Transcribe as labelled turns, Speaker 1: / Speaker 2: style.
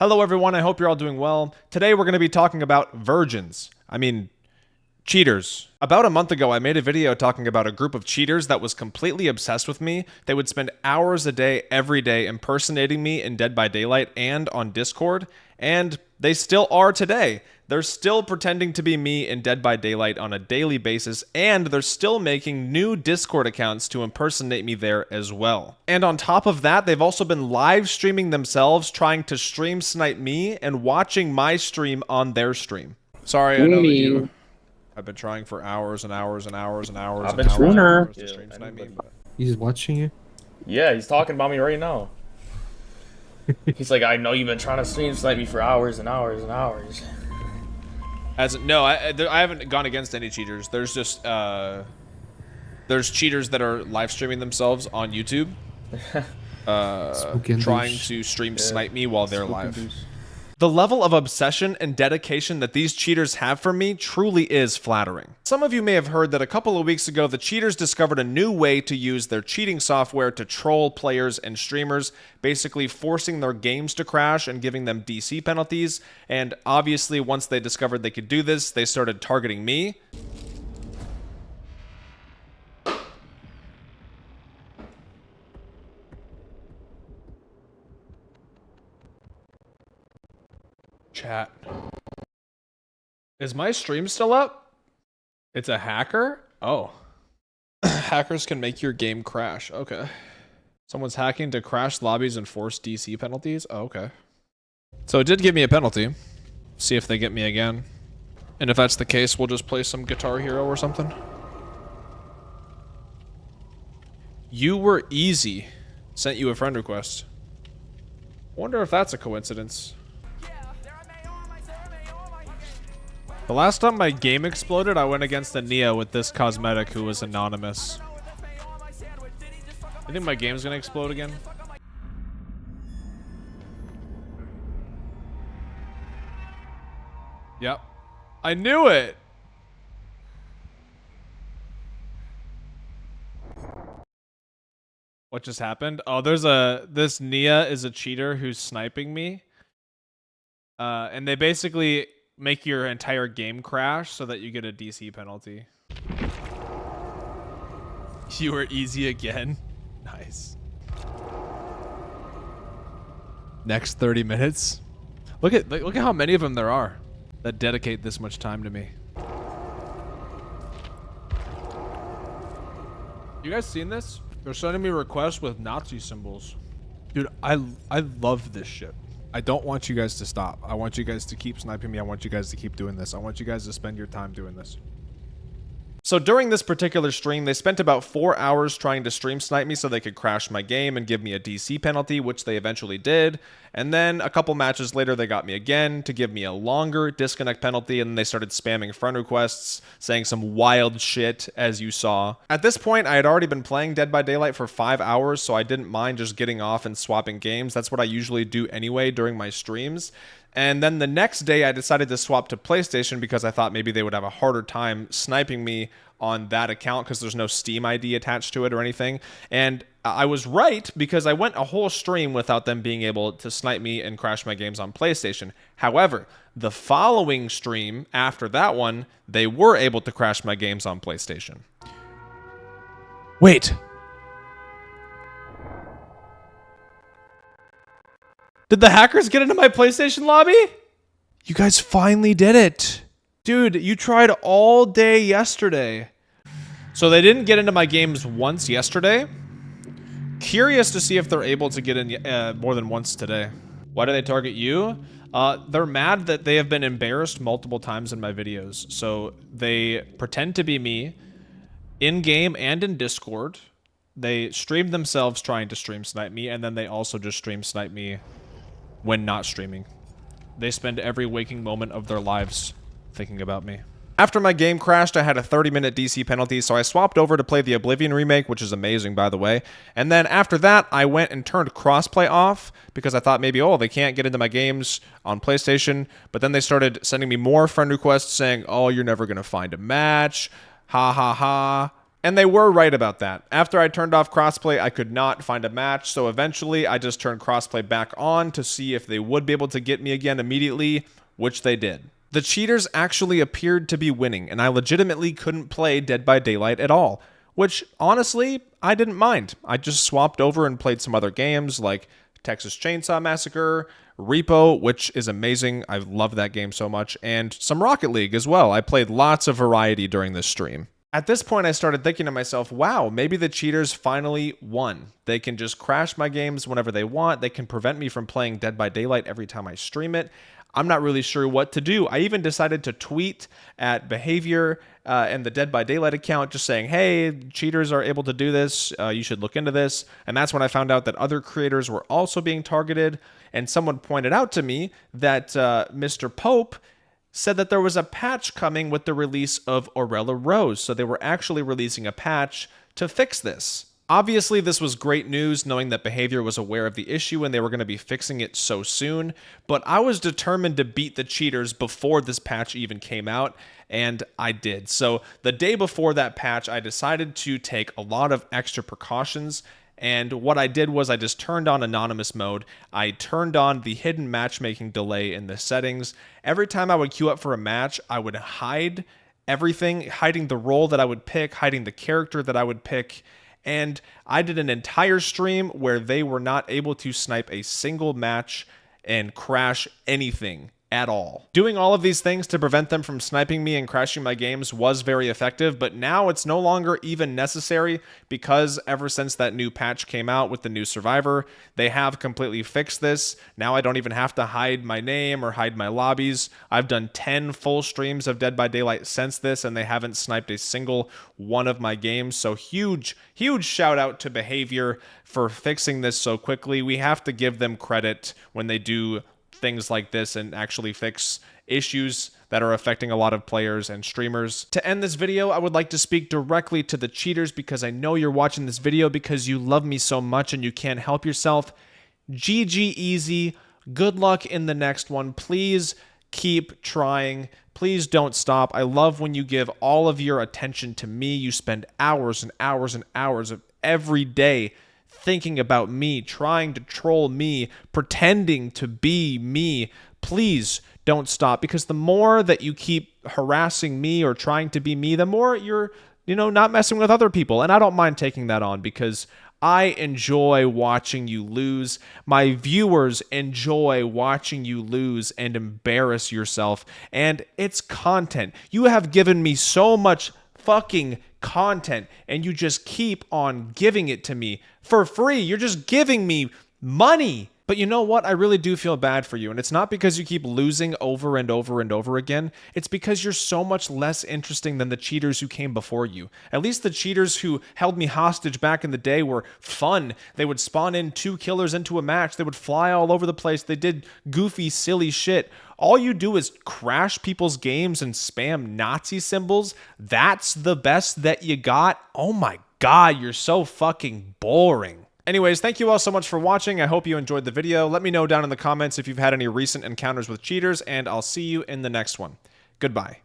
Speaker 1: Hello everyone, I hope you're all doing well. Today we're going to be talking about virgins. Cheaters. About a month ago, I made a video talking about a group of cheaters that was completely obsessed with me. They would spend hours a day, every day, impersonating me in Dead by Daylight and on Discord, and they still are today. They're still pretending to be me in Dead by Daylight on a daily basis, and they're still making new Discord accounts to impersonate me there as well. And on top of that, they've also been live streaming themselves, trying to stream snipe me and watching my stream on their stream. Sorry, I know that you... I've been trying for hours and hours and hours and hours
Speaker 2: I've
Speaker 1: and
Speaker 2: been
Speaker 1: hours to stream snipe me.
Speaker 3: He's watching you?
Speaker 2: Yeah, he's talking about me right now. He's like, I know you've been trying to stream snipe me for hours and hours and hours.
Speaker 1: No, I haven't gone against any cheaters. There's just, there's cheaters that are live streaming themselves on YouTube. Trying to stream snipe me while they're live. The level of obsession and dedication that these cheaters have for me truly is flattering. Some of you may have heard that a couple of weeks ago, the cheaters discovered a new way to use their cheating software to troll players and streamers, basically forcing their games to crash and giving them DC penalties. And obviously, once they discovered they could do this, they started targeting me. Chat. Is my stream still up? It's a hacker? Oh. Hackers can make your game crash. Okay. Someone's hacking to crash lobbies and force DC penalties? Oh, okay. So it did give me a penalty. See if they get me again. And if that's the case, we'll just play some Guitar Hero or something. You were easy. Sent you a friend request. Wonder if that's a coincidence. The last time my game exploded, I went against a Nia with this cosmetic who was anonymous. I think my game's gonna explode again. Yep. I knew it! What just happened? Oh, this Nia is a cheater who's sniping me. And they basically make your entire game crash so that you get a DC penalty. You were easy again. Nice. Next 30 minutes. Look at how many of them there are that dedicate this much time to me. You guys seen this? They're sending me requests with Nazi symbols. Dude, I love this shit. I don't want you guys to stop. I want you guys to keep sniping me. I want you guys to keep doing this. I want you guys to spend your time doing this. So during this particular stream, they spent about 4 hours trying to stream snipe me so they could crash my game and give me a DC penalty, which they eventually did. And then a couple matches later, they got me again to give me a longer disconnect penalty, and they started spamming friend requests, saying some wild shit, as you saw. At this point, I had already been playing Dead by Daylight for 5 hours, so I didn't mind just getting off and swapping games. That's what I usually do anyway during my streams. And then the next day, I decided to swap to PlayStation because I thought maybe they would have a harder time sniping me on that account because there's no Steam ID attached to it or anything. And I was right because I went a whole stream without them being able to snipe me and crash my games on PlayStation. However, the following stream after that one, they were able to crash my games on PlayStation. Wait. Did the hackers get into my PlayStation lobby? You guys finally did it. Dude, you tried all day yesterday. So they didn't get into my games once yesterday. Curious to see if they're able to get in more than once today. Why do they target you? They're mad that they have been embarrassed multiple times in my videos. So they pretend to be me in-game and in Discord. They stream themselves trying to stream snipe me, and then they also just stream snipe me when not streaming. They spend every waking moment of their lives thinking about me. After my game crashed, I had a 30-minute DC penalty, so I swapped over to play the Oblivion remake, which is amazing, by the way. And then after that, I went and turned crossplay off because I thought maybe, oh, they can't get into my games on PlayStation. But then they started sending me more friend requests saying, oh, you're never going to find a match. Ha ha ha. And they were right about that. After I turned off crossplay, I could not find a match, so eventually I just turned crossplay back on to see if they would be able to get me again immediately, which they did. The cheaters actually appeared to be winning, and I legitimately couldn't play Dead by Daylight at all, which honestly, I didn't mind. I just swapped over and played some other games like Texas Chainsaw Massacre, Repo, which is amazing. I love that game so much, and some Rocket League as well. I played lots of variety during this stream. At this point, I started thinking to myself, wow, maybe the cheaters finally won. They can just crash my games whenever they want. They can prevent me from playing Dead by Daylight every time I stream it. I'm not really sure what to do. I even decided to tweet at Behavior and the Dead by Daylight account just saying, hey, cheaters are able to do this. You should look into this. And that's when I found out that other creators were also being targeted. And someone pointed out to me that Mr. Pope said that there was a patch coming with the release of Aurella Rose. So they were actually releasing a patch to fix this. Obviously, this was great news knowing that Behavior was aware of the issue and they were going to be fixing it so soon, but I was determined to beat the cheaters before this patch even came out, and I did. So the day before that patch, I decided to take a lot of extra precautions, and what I did was I just turned on anonymous mode. I turned on the hidden matchmaking delay in the settings. Every time I would queue up for a match, I would hide everything, hiding the role that I would pick, hiding the character that I would pick. And I did an entire stream where they were not able to snipe a single match and crash anything at all. Doing all of these things to prevent them from sniping me and crashing my games was very effective, but now it's no longer even necessary because ever since that new patch came out with the new survivor, they have completely fixed this. Now I don't even have to hide my name or hide my lobbies. I've done 10 full streams of Dead by Daylight since this, and they haven't sniped a single one of my games. So huge shout out to Behavior for fixing this so quickly. We have to give them credit when they do things like this and actually fix issues that are affecting a lot of players and streamers. To end this video, I would like to speak directly to the cheaters because I know you're watching this video because you love me so much and you can't help yourself. GG easy. Good luck in the next one. Please keep trying. Please don't stop. I love when you give all of your attention to me. You spend hours and hours and hours of every day thinking about me, trying to troll me, pretending to be me. Please don't stop, because the more that you keep harassing me or trying to be me, the more you're, not messing with other people. And I don't mind taking that on because I enjoy watching you lose. My viewers enjoy watching you lose and embarrass yourself. And it's content. You have given me so much fucking content and you just keep on giving it to me for free. You're just giving me money. But you know what? I really do feel bad for you. And it's not because you keep losing over and over and over again. It's because you're so much less interesting than the cheaters who came before you. At least the cheaters who held me hostage back in the day were fun. They would spawn in 2 killers into a match. They would fly all over the place. They did goofy, silly shit. All you do is crash people's games and spam Nazi symbols. That's the best that you got? Oh my God, you're so fucking boring. Anyways, thank you all so much for watching. I hope you enjoyed the video. Let me know down in the comments if you've had any recent encounters with cheaters, and I'll see you in the next one. Goodbye.